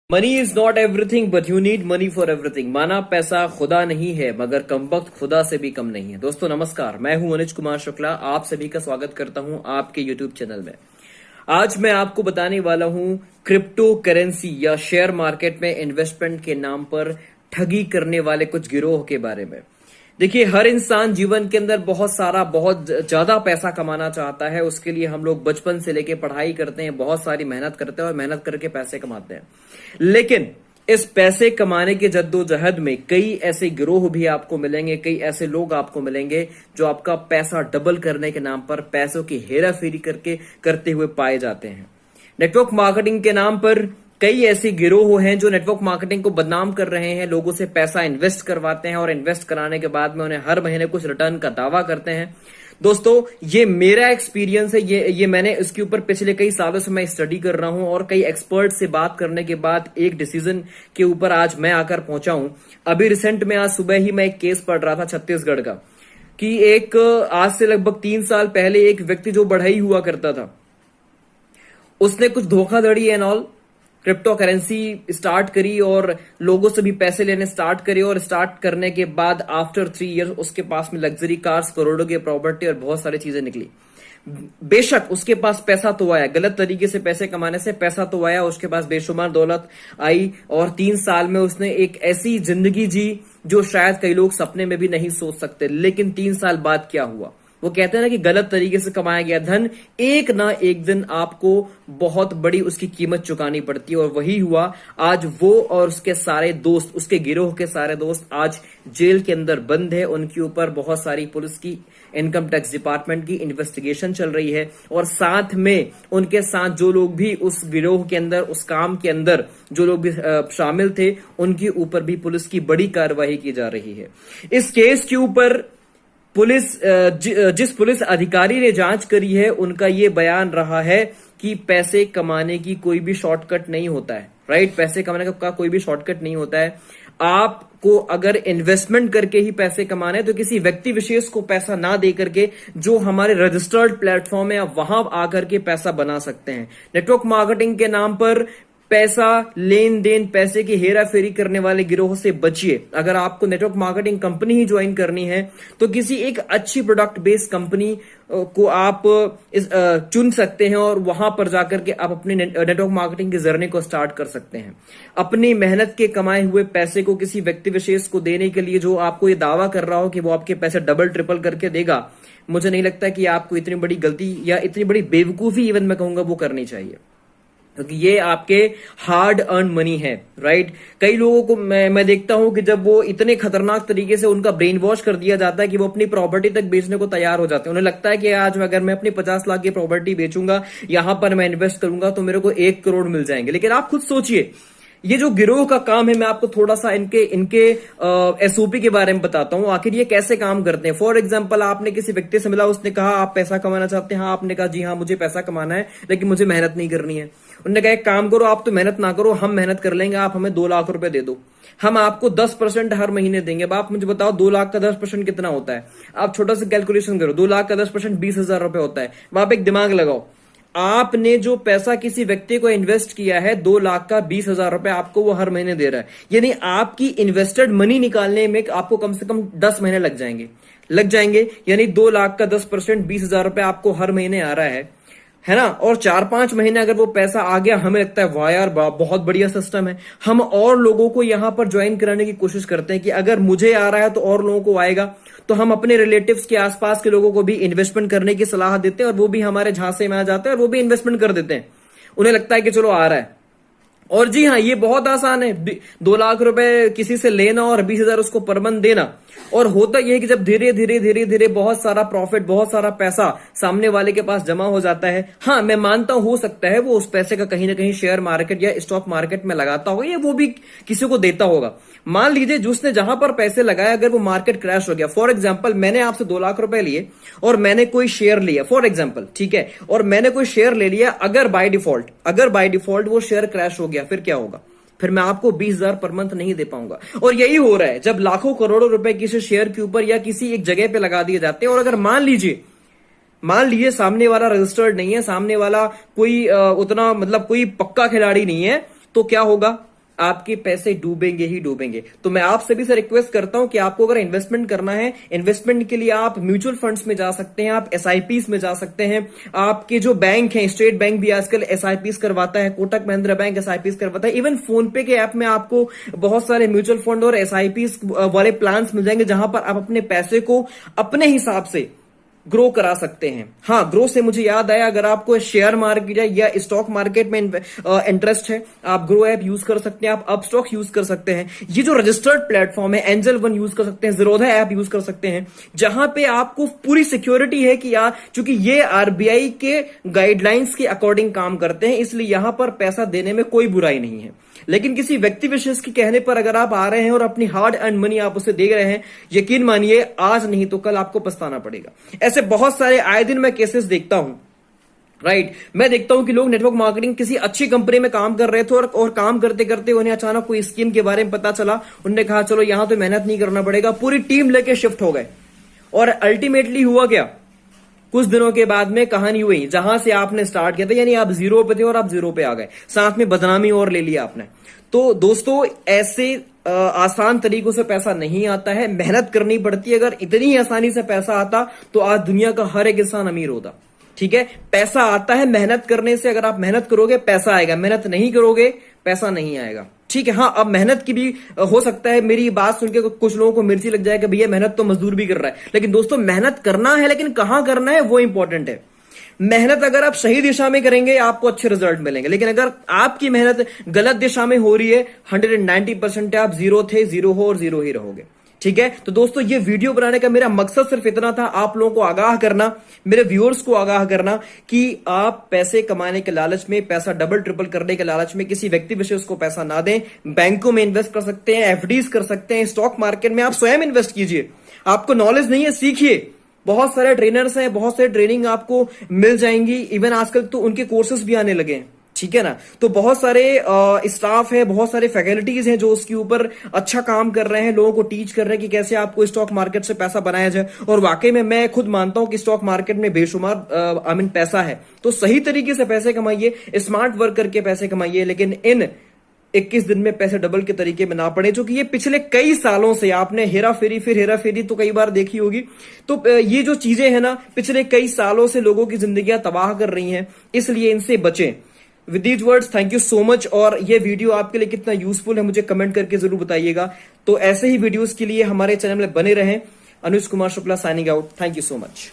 Money is not everything but you need money for everything. माना पैसा खुदा नहीं है मगर कमबख्त खुदा से भी कम नहीं है। दोस्तों नमस्कार, मैं हूं अनुज कुमार शुक्ला। आप सभी का स्वागत करता हूं आपके यूट्यूब चैनल में। आज मैं आपको बताने वाला हूं क्रिप्टो करेंसी या शेयर मार्केट में इन्वेस्टमेंट के नाम पर ठगी करने वाले कुछ गिरोह के बारे में। देखिए, हर इंसान जीवन के अंदर बहुत ज्यादा पैसा कमाना चाहता है। उसके लिए हम लोग बचपन से लेके पढ़ाई करते हैं, बहुत सारी मेहनत करते हैं और मेहनत करके पैसे कमाते हैं। लेकिन इस पैसे कमाने के जद्दोजहद में कई ऐसे गिरोह भी आपको मिलेंगे, कई ऐसे लोग आपको मिलेंगे जो आपका पैसा डबल करने के नाम पर पैसों की हेराफेरी करते हुए पाए जाते हैं। नेटवर्क मार्केटिंग के नाम पर कई ऐसे गिरोह हैं जो नेटवर्क मार्केटिंग को बदनाम कर रहे हैं, लोगों से पैसा इन्वेस्ट करवाते हैं और इन्वेस्ट कराने के बाद में उन्हें हर महीने कुछ रिटर्न का दावा करते हैं। दोस्तों, ये मेरा एक्सपीरियंस है, ये मैंने इसके ऊपर पिछले कई सालों से मैं स्टडी कर रहा हूं और कई एक्सपर्ट से बात करने के बाद एक डिसीजन के ऊपर आज मैं आकर पहुंचा हूं। अभी रिसेंट में आज सुबह ही मैं एक केस पढ़ रहा था छत्तीसगढ़ का, कि एक आज से लगभग 3 साल पहले एक व्यक्ति जो बढ़ई हुआ करता था, उसने कुछ धोखाधड़ी and all crypto currency start करी और लोगों से भी पैसे लेने स्टार्ट करे। और स्टार्ट करने के बाद आफ्टर 3 ईयर उसके पास में लग्जरी कार्स, करोड़ों की प्रॉपर्टी और बहुत सारी चीजें निकली। बेशक उसके पास पैसा तो आया, गलत तरीके से पैसे कमाने से पैसा तो आया, उसके पास बेशुमार दौलत आई और 3 साल में उसने एक ऐसी जिंदगी जी जो शायद कई लोग सपने में भी नहीं सोच सकते। लेकिन 3 साल बाद क्या हुआ? वो कहते हैं ना कि गलत तरीके से कमाया गया धन एक ना एक दिन आपको बहुत बड़ी उसकी कीमत चुकानी पड़ती है। और वही हुआ। आज वो और उसके सारे दोस्त, उसके गिरोह के सारे दोस्त आज जेल के अंदर बंद है। उनके ऊपर बहुत सारी पुलिस की, इनकम टैक्स डिपार्टमेंट की इन्वेस्टिगेशन चल रही है और साथ में उनके साथ जो लोग भी उस गिरोह के अंदर, उस काम के अंदर जो लोग भी शामिल थे, उनके ऊपर भी पुलिस की बड़ी कार्रवाई की जा रही है। इस केस के ऊपर जिस पुलिस अधिकारी ने जांच करी है, उनका यह बयान रहा है कि पैसे कमाने की कोई भी शॉर्टकट नहीं होता है। राइट, पैसे कमाने का कोई भी शॉर्टकट नहीं होता है। आपको अगर इन्वेस्टमेंट करके ही पैसे कमाने हैं तो किसी व्यक्ति विशेष को पैसा ना दे करके जो हमारे रजिस्टर्ड प्लेटफॉर्म है, आप वहां आकर के पैसा बना सकते हैं। नेटवर्क मार्केटिंग के नाम पर पैसा लेन देन, पैसे की हेरा फेरी करने वाले गिरोह से बचिए। अगर आपको नेटवर्क मार्केटिंग कंपनी ही ज्वाइन करनी है तो किसी एक अच्छी प्रोडक्ट बेस्ड कंपनी को आप चुन सकते हैं और वहां पर जाकर के आप अपने नेटवर्क मार्केटिंग की जर्नी को स्टार्ट कर सकते हैं। अपनी मेहनत के कमाए हुए पैसे को किसी व्यक्ति विशेष को देने के लिए जो आपको ये दावा कर रहा हो कि वो आपके पैसे डबल ट्रिपल करके देगा, मुझे नहीं लगता कि आपको इतनी बड़ी गलती या इतनी बड़ी बेवकूफी इवन मैं कहूंगा वो करनी चाहिए, क्योंकि ये आपके हार्ड अर्न मनी है। राइट, कई लोगों को मैं देखता हूं कि जब वो इतने खतरनाक तरीके से उनका ब्रेन वॉश कर दिया जाता है कि वो अपनी प्रॉपर्टी तक बेचने को तैयार हो जाते हैं। उन्हें लगता है कि आज अगर मैं अपनी 50 लाख की प्रॉपर्टी बेचूंगा, यहां पर मैं इन्वेस्ट करूंगा तो मेरे को 1 करोड़ मिल जाएंगे। लेकिन आप खुद सोचिए, ये जो गिरोह का काम है, मैं आपको थोड़ा सा इनके एसओपी के बारे में बताता हूं, आखिर ये कैसे काम करते हैं। फॉर एग्जांपल, आपने किसी व्यक्ति से मिला, उसने कहा आप पैसा कमाना चाहते हैं। हाँ, आपने कहा जी हाँ मुझे पैसा कमाना है लेकिन मुझे मेहनत नहीं करनी है। उन्होंने कहा एक काम करो, आप तो मेहनत ना करो, हम मेहनत कर लेंगे, आप हमें 2 लाख रुपए दे दो, हम आपको 10% हर महीने देंगे। अब आप मुझे बताओ 2 लाख का 10% कितना होता है? आप छोटा सा कैलकुलेशन करो, 2 लाख का 10% 20,000 रुपए होता है। वहां पे एक दिमाग लगाओ, आपने जो पैसा किसी व्यक्ति को इन्वेस्ट किया है 2 लाख का 20,000 रुपए आपको वो हर महीने दे रहा है, यानी आपकी इन्वेस्टेड मनी निकालने में आपको कम से कम 10 महीने लग जाएंगे। यानी 2 लाख का 10% 20,000 रुपए आपको हर महीने आ रहा है ना। और 4-5 महीने अगर वो पैसा आ गया, हमें लगता है वाह यार बहुत बढ़िया सिस्टम है। हम और लोगों को यहां पर ज्वाइन कराने की कोशिश करते हैं कि अगर मुझे आ रहा है तो और लोगों को आएगा। तो हम अपने रिलेटिव्स के आसपास के लोगों को भी इन्वेस्टमेंट करने की सलाह देते हैं और वो भी हमारे झांसे में आ जाते हैं और वो भी इन्वेस्टमेंट कर देते हैं। उन्हें लगता है कि चलो आ रहा है। और जी हाँ, ये बहुत आसान है, 2 लाख रुपए किसी से लेना और 20,000 उसको पर मंथ देना। और होता यह है कि जब धीरे धीरे बहुत सारा प्रॉफिट, बहुत सारा पैसा सामने वाले के पास जमा हो जाता है, हाँ मैं मानता हूं हो सकता है वो उस पैसे का कहीं ना कहीं शेयर मार्केट या स्टॉक मार्केट में लगाता होगा या वो भी किसी को देता होगा। मान लीजिए जिसने जहां पर पैसे लगाए, अगर वो मार्केट क्रैश हो गया, फॉर एग्जाम्पल मैंने आपसे 2 लाख रुपए लिए और मैंने कोई शेयर लिया, फॉर एग्जाम्पल, ठीक है, और मैंने कोई शेयर ले लिया, अगर बाय डिफॉल्ट वो शेयर क्रैश हो गया, फिर क्या होगा? फिर मैं आपको 20,000 पर मंथ नहीं दे पाऊंगा। और यही हो रहा है जब लाखों करोड़ों रुपए किसी शेयर के ऊपर या किसी एक जगह पे लगा दिए जाते हैं। और अगर मान लीजिए सामने वाला रजिस्टर्ड नहीं है, सामने वाला कोई उतना मतलब कोई पक्का खिलाड़ी नहीं है, तो क्या होगा? आपके पैसे डूबेंगे ही डूबेंगे। तो मैं आप सभी से रिक्वेस्ट करता हूं कि आपको अगर इन्वेस्टमेंट करना है, इन्वेस्टमेंट के लिए आप म्यूचुअल फंड्स में जा सकते हैं, आप एसआईपीस में जा सकते हैं। आपके जो बैंक है, स्टेट बैंक भी आजकल एसआईपीस करवाता है, कोटक महिंद्रा बैंक एसआईपीस करवाता है, इवन फोन पे के ऐप में आपको बहुत सारे म्यूचुअल फंड और एसआईपीस वाले प्लान्स मिल जाएंगे, जहां पर आप अपने पैसे को अपने हिसाब से ग्रो करा सकते हैं। हाँ, ग्रो से मुझे याद आया, अगर आपको शेयर मार्केट या स्टॉक मार्केट में इंटरेस्ट है, आप ग्रो ऐप यूज कर सकते हैं, आप अपस्टॉक यूज कर सकते हैं, ये जो रजिस्टर्ड प्लेटफॉर्म है एंजल वन यूज कर सकते हैं, ज़ीरोधा ऐप यूज कर सकते हैं, जहां पे आपको पूरी सिक्योरिटी है कि यार चूंकि ये आरबीआई के गाइडलाइंस के अकॉर्डिंग काम करते हैं, इसलिए यहां पर पैसा देने में कोई बुराई नहीं है। लेकिन किसी व्यक्ति विशेष के कहने पर अगर आप आ रहे हैं और अपनी हार्ड अर्न मनी आप उसे दे रहे हैं, यकीन मानिए आज नहीं तो कल आपको पछताना पड़ेगा। ऐसे बहुत सारे आए दिन मैं केसेस देखता हूं, राइट। मैं देखता हूं कि लोग नेटवर्क मार्केटिंग किसी अच्छी कंपनी में काम कर रहे थे और काम करते करते उन्हें अचानक कोई स्कीम के बारे में पता चला, उन्होंने कहा चलो यहां तो मेहनत नहीं करना पड़ेगा, पूरी टीम लेके शिफ्ट हो गए। और अल्टीमेटली हुआ क्या, कुछ दिनों के बाद में कहानी हुई, जहां से आपने स्टार्ट किया था, यानी आप जीरो पे थे और आप जीरो पे आ गए, साथ में बदनामी और ले लिया आपने। तो दोस्तों, ऐसे आसान तरीकों से पैसा नहीं आता है, मेहनत करनी पड़ती है। अगर इतनी ही आसानी से पैसा आता तो आज दुनिया का हर एक इंसान अमीर होता। ठीक है, पैसा आता है मेहनत करने से। अगर आप मेहनत करोगे पैसा आएगा, मेहनत नहीं करोगे पैसा नहीं आएगा। ठीक है, हाँ, अब मेहनत की भी हो सकता है, मेरी बात सुन के कुछ लोगों को मिर्ची लग जाए कि भैया मेहनत तो मजदूर भी कर रहा है, लेकिन दोस्तों मेहनत करना है, लेकिन कहां करना है वो इंपॉर्टेंट है। मेहनत अगर आप सही दिशा में करेंगे आपको अच्छे रिजल्ट मिलेंगे, लेकिन अगर आपकी मेहनत गलत दिशा में हो रही है, 190% आप जीरो थे, जीरो हो और जीरो ही रहोगे। ठीक है, तो दोस्तों ये वीडियो बनाने का मेरा मकसद सिर्फ इतना था, आप लोगों को आगाह करना, मेरे व्यूअर्स को आगाह करना कि आप पैसे कमाने के लालच में, पैसा डबल ट्रिपल करने के लालच में किसी व्यक्ति विशेष को पैसा ना दें। बैंकों में इन्वेस्ट कर सकते हैं, एफडीज कर सकते हैं, स्टॉक मार्केट में आप स्वयं इन्वेस्ट कीजिए। आपको नॉलेज नहीं है, सीखिए, बहुत सारे ट्रेनर्स हैं, बहुत सारे ट्रेनिंग आपको मिल जाएंगी, इवन आजकल तो उनके कोर्सेज भी आने लगे हैं। ठीक है ना, तो बहुत सारे स्टाफ है, बहुत सारे फैकल्टीज हैं जो उसके ऊपर अच्छा काम कर रहे हैं, लोगों को टीच कर रहे हैं कि कैसे आपको स्टॉक मार्केट से पैसा बनाया जाए। और वाकई में मैं खुद मानता हूं कि स्टॉक मार्केट में बेशुमार पैसा है। तो सही तरीके से पैसे कमाइए, स्मार्ट वर्क करके पैसे कमाइए, लेकिन इन 21 दिन में पैसे डबल के तरीके में ना पड़े, क्योंकि ये पिछले कई सालों से आपने हेरा फेरी फिर हेरा फेरी तो कई बार देखी होगी। तो ये जो चीजें हैं ना, पिछले कई सालों से लोगों की जिंदगियां तबाह कर रही हैं, इसलिए इनसे बचें। With these words, thank you so much. और ये वीडियो आपके लिए कितना यूजफुल है मुझे कमेंट करके जरूर बताइएगा। तो ऐसे ही वीडियोस के लिए हमारे चैनल में बने रहें। Anuj Kumar Shukla signing out. Thank you so much.